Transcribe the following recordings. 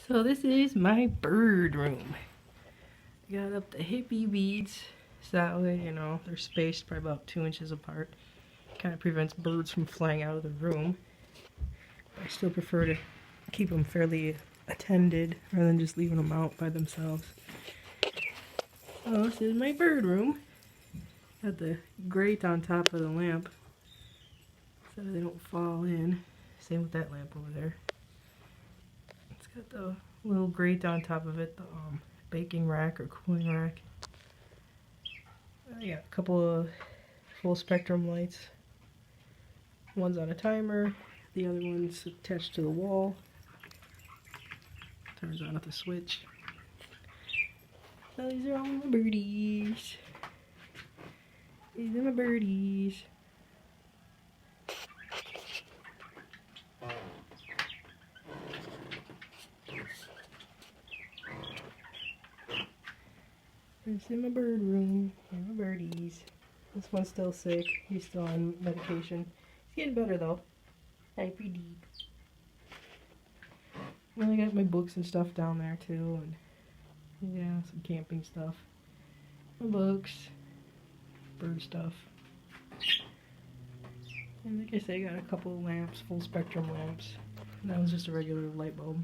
So this is my bird room. I got up the hippie beads, so that way, you know, they're spaced probably about 2 inches apart. Kind of prevents birds from flying out of the room. But I still prefer to keep them fairly attended rather than just leaving them out by themselves. So this is my bird room. Got the grate on top of the lamp so they don't fall in. Same with that lamp over there. It's got the little grate on top of it, the baking rack or cooling rack. I got a couple of full spectrum lights. One's on a timer, the other one's attached to the wall. Turns on with a switch. So these are all my birdies. These are my birdies. This is my bird room. And my birdies. This one's still sick. He's still on medication. He's getting better though. Hi, pretty. Well, I got my books and stuff down there too, and yeah, some camping stuff. My books, bird stuff. And like I say, I got a couple of lamps, full spectrum lamps. And that was just a regular light bulb.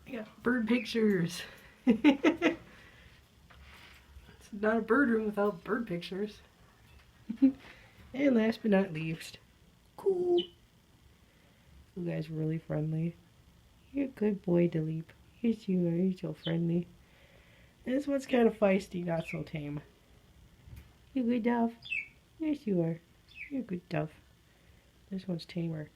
I got bird pictures. It's not a bird room without bird pictures. And last but not least, cool. You guys are really friendly. You're a good boy, Dilip. Yes, you are. You're so friendly. And this one's kind of feisty, not so tame. You good, Dove? Yes, you are. You're a good, Dove. This one's tamer.